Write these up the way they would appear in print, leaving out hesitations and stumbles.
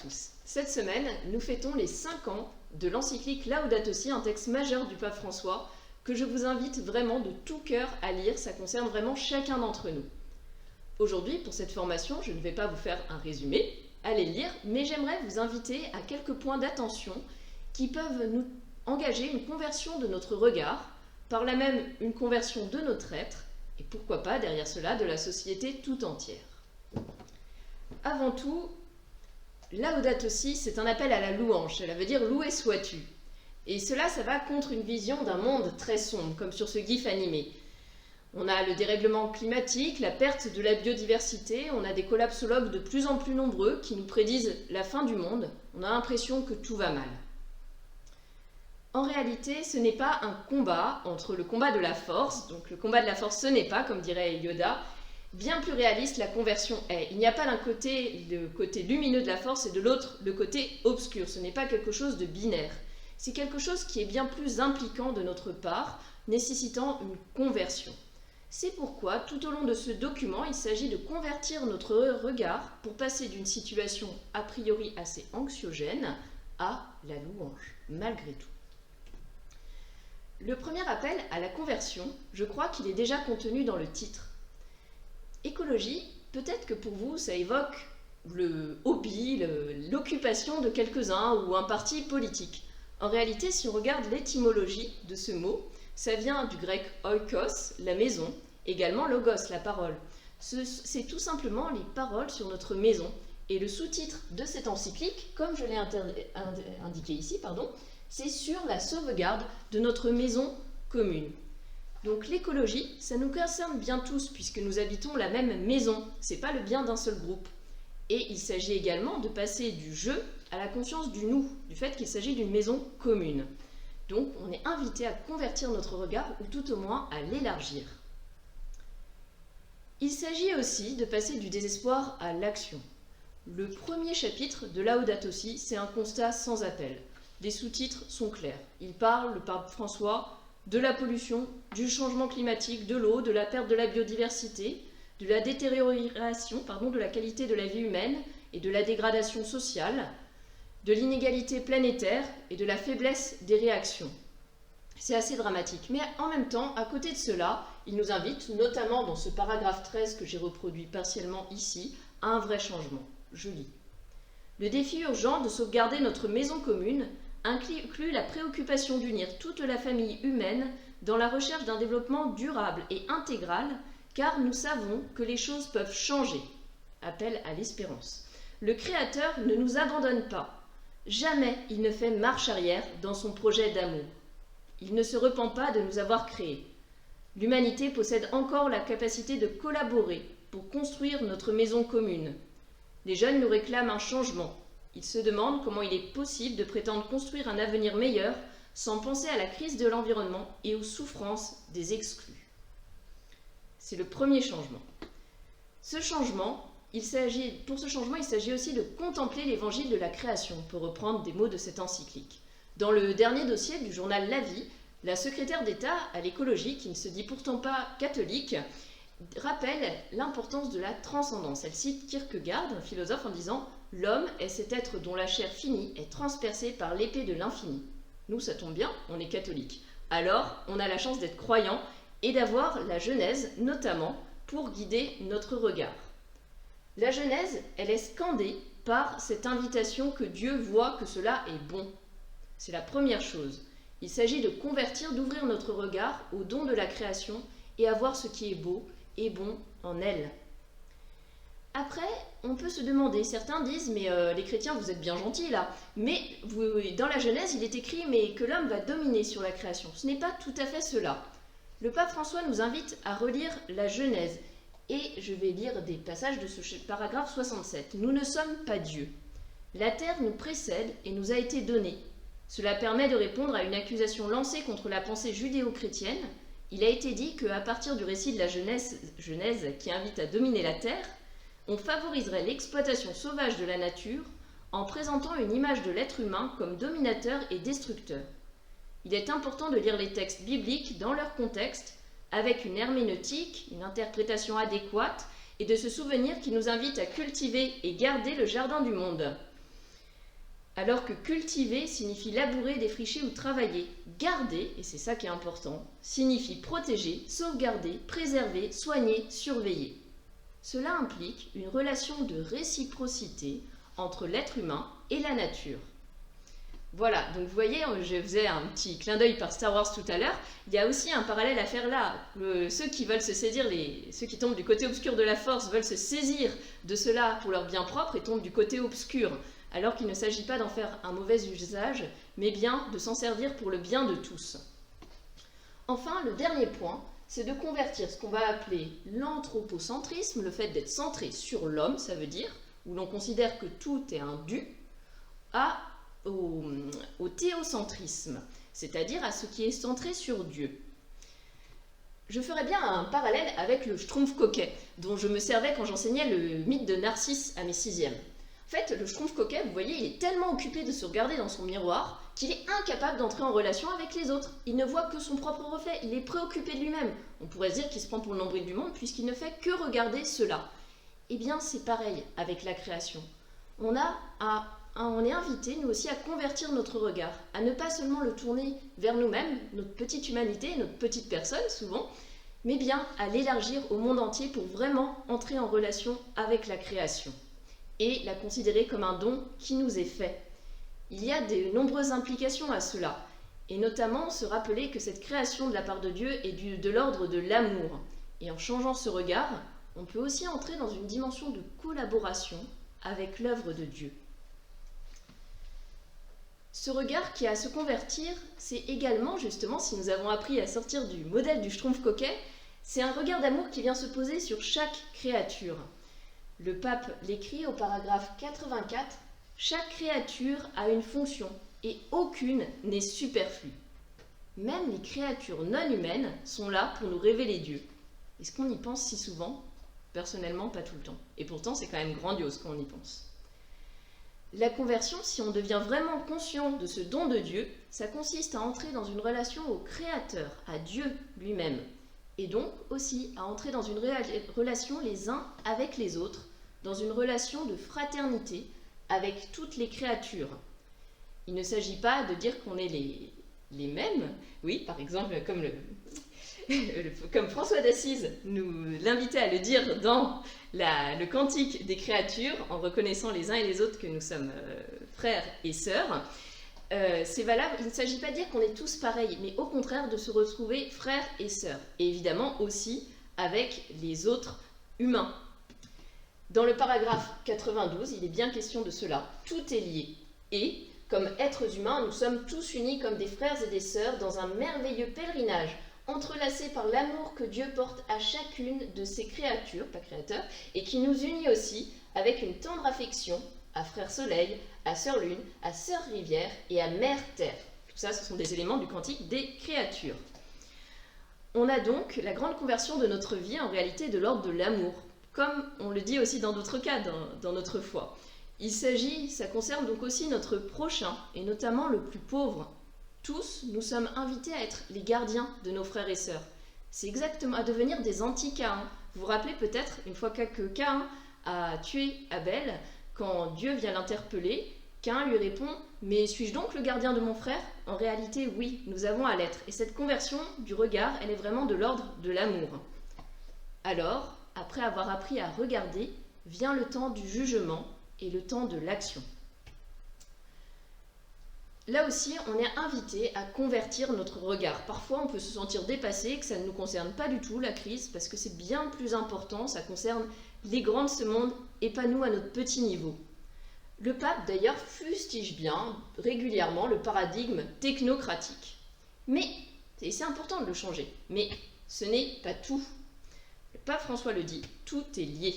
tous. Cette semaine, nous fêtons les 5 ans de l'encyclique Laudato Si, un texte majeur du pape François que je vous invite vraiment de tout cœur à lire, ça concerne vraiment chacun d'entre nous. Aujourd'hui, pour cette formation, je ne vais pas vous faire un résumé, allez le lire, mais j'aimerais vous inviter à quelques points d'attention qui peuvent nous engager une conversion de notre regard, par là même une conversion de notre être, et pourquoi pas derrière cela de la société tout entière. Avant tout, Laudato Si, c'est un appel à la louange, cela veut dire loué sois-tu. Et cela, ça va contre une vision d'un monde très sombre, comme sur ce gif animé. On a le dérèglement climatique, la perte de la biodiversité, on a des collapsologues de plus en plus nombreux qui nous prédisent la fin du monde, on a l'impression que tout va mal. En réalité, ce n'est pas un combat entre le combat de la force, donc le combat de la force ce n'est pas, comme dirait Yoda, bien plus réaliste la conversion est. Il n'y a pas d'un côté le côté lumineux de la force et de l'autre le côté obscur, ce n'est pas quelque chose de binaire. C'est quelque chose qui est bien plus impliquant de notre part, nécessitant une conversion. C'est pourquoi, tout au long de ce document, il s'agit de convertir notre regard pour passer d'une situation a priori assez anxiogène à la louange, malgré tout. Le premier appel à la conversion, je crois qu'il est déjà contenu dans le titre. Écologie, peut-être que pour vous, ça évoque le hobby, l'occupation de quelques-uns ou un parti politique. En réalité, si on regarde l'étymologie de ce mot, ça vient du grec oikos, la maison, également logos, la parole. C'est tout simplement les paroles sur notre maison. Et le sous-titre de cette encyclique, comme je l'ai indiqué ici, c'est sur la sauvegarde de notre maison commune. Donc l'écologie, ça nous concerne bien tous puisque nous habitons la même maison. C'est pas le bien d'un seul groupe. Et il s'agit également de passer du je à la conscience du nous, du fait qu'il s'agit d'une maison commune. Donc on est invité à convertir notre regard ou tout au moins à l'élargir. Il s'agit aussi de passer du désespoir à l'action. Le premier chapitre de Laudato Si, c'est un constat sans appel. Les sous-titres sont clairs. Il parle, le pape François, de la pollution, du changement climatique, de l'eau, de la perte de la biodiversité, de la détérioration de la qualité de la vie humaine et de la dégradation sociale, de l'inégalité planétaire et de la faiblesse des réactions. C'est assez dramatique, mais en même temps, à côté de cela, il nous invite, notamment dans ce paragraphe 13 que j'ai reproduit partiellement ici, à un vrai changement. Je lis. Le défi urgent de sauvegarder notre maison commune inclut la préoccupation d'unir toute la famille humaine dans la recherche d'un développement durable et intégral, car nous savons que les choses peuvent changer. Appel à l'espérance. Le Créateur ne nous abandonne pas. Jamais il ne fait marche arrière dans son projet d'amour. Il ne se repent pas de nous avoir créés. L'humanité possède encore la capacité de collaborer pour construire notre maison commune. Les jeunes nous réclament un changement. Ils se demandent comment il est possible de prétendre construire un avenir meilleur sans penser à la crise de l'environnement et aux souffrances des exclus. C'est le premier changement. Pour ce changement, il s'agit aussi de contempler l'évangile de la création, pour reprendre des mots de cette encyclique. Dans le dernier dossier du journal La Vie, la secrétaire d'État à l'écologie, qui ne se dit pourtant pas catholique, rappelle l'importance de la transcendance. Elle cite Kierkegaard, un philosophe, en disant « L'homme est cet être dont la chair finie est transpercée par l'épée de l'infini. » Nous, ça tombe bien, on est catholique. Alors, on a la chance d'être croyants et d'avoir la Genèse, notamment, pour guider notre regard. La Genèse, elle est scandée par cette invitation que Dieu voit que cela est bon. C'est la première chose. Il s'agit de convertir, d'ouvrir notre regard au don de la création et à voir ce qui est beau et bon en elle. Après, on peut se demander, certains disent, mais les chrétiens, vous êtes bien gentils là, mais dans la Genèse, il est écrit mais que l'homme va dominer sur la création. Ce n'est pas tout à fait cela. Le pape François nous invite à relire la Genèse, et je vais lire des passages de ce paragraphe 67. Nous ne sommes pas Dieu. La terre nous précède et nous a été donnée. Cela permet de répondre à une accusation lancée contre la pensée judéo-chrétienne. Il a été dit qu'à partir du récit de la Genèse qui invite à dominer la terre, on favoriserait l'exploitation sauvage de la nature en présentant une image de l'être humain comme dominateur et destructeur. Il est important de lire les textes bibliques dans leur contexte, avec une herméneutique, une interprétation adéquate, et de se souvenir qu'ils nous invitent à cultiver et garder le jardin du monde. Alors que cultiver signifie labourer, défricher ou travailler. Garder, et c'est ça qui est important, signifie protéger, sauvegarder, préserver, soigner, surveiller. Cela implique une relation de réciprocité entre l'être humain et la nature. Voilà, donc vous voyez, je faisais un petit clin d'œil par Star Wars tout à l'heure. Il y a aussi un parallèle à faire là. Ceux qui veulent se saisir, ceux qui tombent du côté obscur de la force veulent se saisir de cela pour leur bien propre et tombent du côté obscur. Alors qu'il ne s'agit pas d'en faire un mauvais usage, mais bien de s'en servir pour le bien de tous. Enfin, le dernier point, c'est de convertir ce qu'on va appeler l'anthropocentrisme, le fait d'être centré sur l'homme, ça veut dire, où l'on considère que tout est un dû, au théocentrisme, c'est-à-dire à ce qui est centré sur Dieu. Je ferais bien un parallèle avec le Schtroumpf coquet, dont je me servais quand j'enseignais le mythe de Narcisse à mes 6e. En fait, le Schtroumpf coquet, vous voyez, il est tellement occupé de se regarder dans son miroir qu'il est incapable d'entrer en relation avec les autres. Il ne voit que son propre reflet, il est préoccupé de lui-même. On pourrait se dire qu'il se prend pour le nombril du monde puisqu'il ne fait que regarder cela. Eh bien, c'est pareil avec la création. On est invité, nous aussi, à convertir notre regard, à ne pas seulement le tourner vers nous-mêmes, notre petite humanité, notre petite personne, souvent, mais bien à l'élargir au monde entier pour vraiment entrer en relation avec la création et la considérer comme un don qui nous est fait. Il y a de nombreuses implications à cela, et notamment se rappeler que cette création de la part de Dieu est de l'ordre de l'amour. Et en changeant ce regard, on peut aussi entrer dans une dimension de collaboration avec l'œuvre de Dieu. Ce regard qui a à se convertir, c'est également, justement, si nous avons appris à sortir du modèle du Schtroumpf coquet, c'est un regard d'amour qui vient se poser sur chaque créature. Le pape l'écrit au paragraphe 84, « Chaque créature a une fonction et aucune n'est superflue. Même les créatures non humaines sont là pour nous révéler Dieu. » Est-ce qu'on y pense si souvent? Personnellement, pas tout le temps. Et pourtant, c'est quand même grandiose quand on y pense. La conversion, si on devient vraiment conscient de ce don de Dieu, ça consiste à entrer dans une relation au Créateur, à Dieu lui-même, et donc aussi à entrer dans une relation les uns avec les autres, dans une relation de fraternité avec toutes les créatures. Il ne s'agit pas de dire qu'on est les mêmes, oui, par exemple, comme François d'Assise nous l'invitait à le dire dans le cantique des créatures, en reconnaissant les uns et les autres que nous sommes frères et sœurs. C'est valable, il ne s'agit pas de dire qu'on est tous pareils, mais au contraire de se retrouver frères et sœurs. Et évidemment aussi avec les autres humains. Dans le paragraphe 92, il est bien question de cela. Tout est lié. Et, comme êtres humains, nous sommes tous unis comme des frères et des sœurs dans un merveilleux pèlerinage, entrelacés par l'amour que Dieu porte à chacune de ses créatures, pas créateurs, et qui nous unit aussi avec une tendre affection à Frère Soleil, à Sœur Lune, à Sœur Rivière et à Mère Terre. Tout ça, ce sont des éléments du cantique des créatures. On a donc la grande conversion de notre vie en réalité de l'ordre de l'amour, comme on le dit aussi dans d'autres cas dans notre foi. Ça concerne donc aussi notre prochain, et notamment le plus pauvre. Tous, nous sommes invités à être les gardiens de nos frères et sœurs. C'est exactement à devenir des anti-Caïn. Vous vous rappelez peut-être, une fois que Caïn a tué Abel, quand Dieu vient l'interpeller, Caïn lui répond « Mais suis-je donc le gardien de mon frère ?» En réalité, oui, nous avons à l'être. Et cette conversion du regard, elle est vraiment de l'ordre de l'amour. Alors, après avoir appris à regarder, vient le temps du jugement et le temps de l'action. Là aussi, on est invité à convertir notre regard. Parfois, on peut se sentir dépassé, que ça ne nous concerne pas du tout, la crise, parce que c'est bien plus important, ça concerne les grands de ce monde et pas nous à notre petit niveau. Le pape, d'ailleurs, fustige bien régulièrement le paradigme technocratique. Mais, et c'est important de le changer, mais ce n'est pas tout. Le pape François le dit, tout est lié.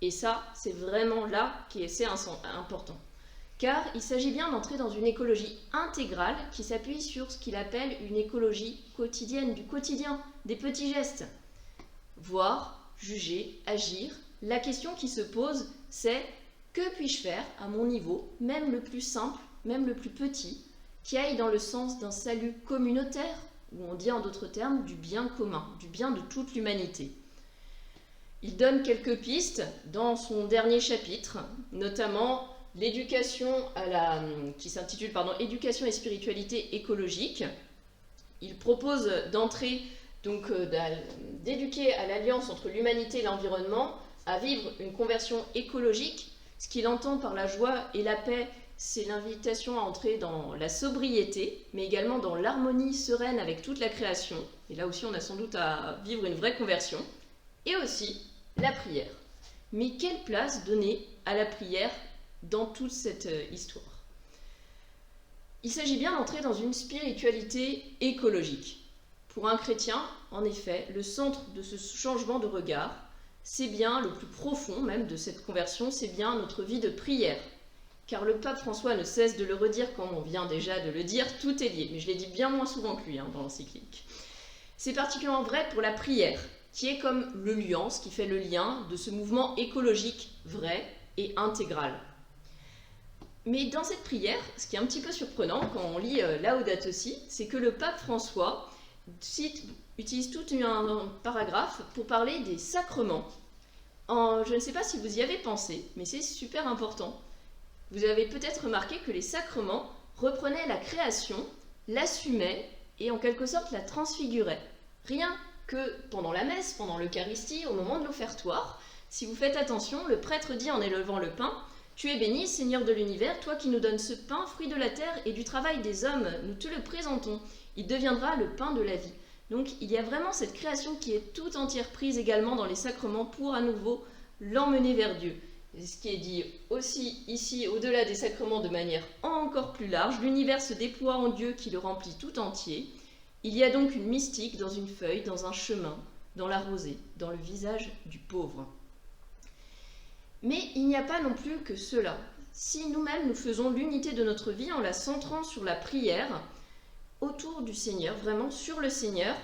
Et ça, c'est vraiment là qui est important. Car il s'agit bien d'entrer dans une écologie intégrale qui s'appuie sur ce qu'il appelle une écologie quotidienne, du quotidien, des petits gestes. Voir, juger, agir. La question qui se pose, c'est que puis-je faire à mon niveau, même le plus simple, même le plus petit, qui aille dans le sens d'un salut communautaire, ou on dit en d'autres termes du bien commun, du bien de toute l'humanité. Il donne quelques pistes dans son dernier chapitre, notamment l'éducation qui s'intitule Éducation et spiritualité écologique. Il propose d'entrer, donc d'éduquer à l'alliance entre l'humanité et l'environnement, à vivre une conversion écologique. Ce qu'il entend par la joie et la paix, c'est l'invitation à entrer dans la sobriété, mais également dans l'harmonie sereine avec toute la création. Et là aussi, on a sans doute à vivre une vraie conversion. Et aussi la prière. Mais quelle place donner à la prière dans toute cette histoire? Il s'agit bien d'entrer dans une spiritualité écologique. Pour un chrétien, en effet, le centre de ce changement de regard, c'est bien le plus profond même de cette conversion, c'est bien notre vie de prière. Car le pape François ne cesse de le redire, comme on vient déjà de le dire, tout est lié. Mais je l'ai dit bien moins souvent que lui dans l'encyclique. C'est particulièrement vrai pour la prière, qui est comme le liant, ce qui fait le lien de ce mouvement écologique vrai et intégral. Mais dans cette prière, ce qui est un petit peu surprenant quand on lit Laudato Si, c'est que le pape François utilise tout un paragraphe pour parler des sacrements. Je ne sais pas si vous y avez pensé, mais c'est super important. Vous avez peut-être remarqué que les sacrements reprenaient la création, l'assumaient et en quelque sorte la transfiguraient. Rien que pendant la messe, pendant l'Eucharistie, au moment de l'offertoire, si vous faites attention, le prêtre dit en élevant le pain: « Tu es béni, Seigneur de l'univers, toi qui nous donnes ce pain, fruit de la terre et du travail des hommes, nous te le présentons. Il deviendra le pain de la vie. » Donc il y a vraiment cette création qui est tout entière prise également dans les sacrements pour à nouveau l'emmener vers Dieu. Et ce qui est dit aussi ici, au-delà des sacrements de manière encore plus large, l'univers se déploie en Dieu qui le remplit tout entier. Il y a donc une mystique dans une feuille, dans un chemin, dans la rosée, dans le visage du pauvre. Mais il n'y a pas non plus que cela. Si nous-mêmes nous faisons l'unité de notre vie en la centrant sur la prière, autour du Seigneur, vraiment sur le Seigneur,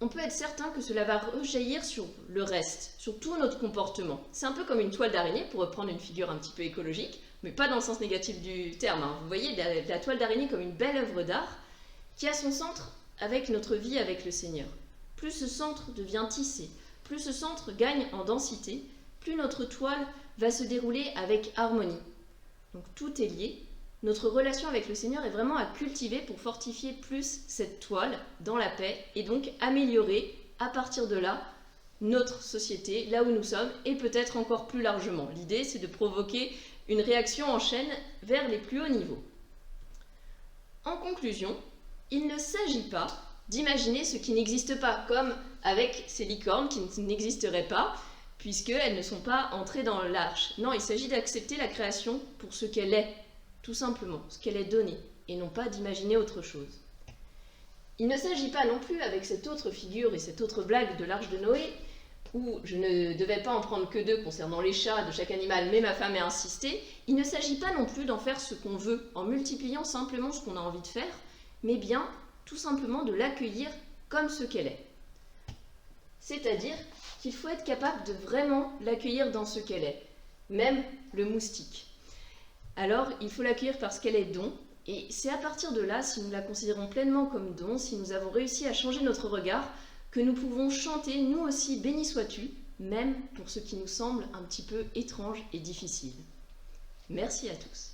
on peut être certain que cela va rejaillir sur le reste, sur tout notre comportement. C'est un peu comme une toile d'araignée, pour reprendre une figure un petit peu écologique, mais pas dans le sens négatif du terme. Vous voyez la toile d'araignée comme une belle œuvre d'art qui a son centre avec notre vie avec le Seigneur. Plus ce centre devient tissé, plus ce centre gagne en densité, plus notre toile va se dérouler avec harmonie. Donc tout est lié. Notre relation avec le Seigneur est vraiment à cultiver pour fortifier plus cette toile dans la paix et donc améliorer à partir de là notre société, là où nous sommes et peut-être encore plus largement. L'idée, c'est de provoquer une réaction en chaîne vers les plus hauts niveaux. En conclusion, il ne s'agit pas d'imaginer ce qui n'existe pas, comme avec ces licornes qui n'existeraient pas, puisqu'elles ne sont pas entrées dans l'arche. Non, il s'agit d'accepter la création pour ce qu'elle est, tout simplement, ce qu'elle est donnée, et non pas d'imaginer autre chose. Il ne s'agit pas non plus, avec cette autre figure et cette autre blague de l'arche de Noé, où je ne devais pas en prendre que deux concernant les chats de chaque animal, mais ma femme a insisté, il ne s'agit pas non plus d'en faire ce qu'on veut, en multipliant simplement ce qu'on a envie de faire, mais bien tout simplement de l'accueillir comme ce qu'elle est. C'est-à-dire qu'il faut être capable de vraiment l'accueillir dans ce qu'elle est, même le moustique. Alors, il faut l'accueillir parce qu'elle est don, et c'est à partir de là, si nous la considérons pleinement comme don, si nous avons réussi à changer notre regard, que nous pouvons chanter, nous aussi, béni sois-tu, même pour ce qui nous semble un petit peu étrange et difficile. Merci à tous.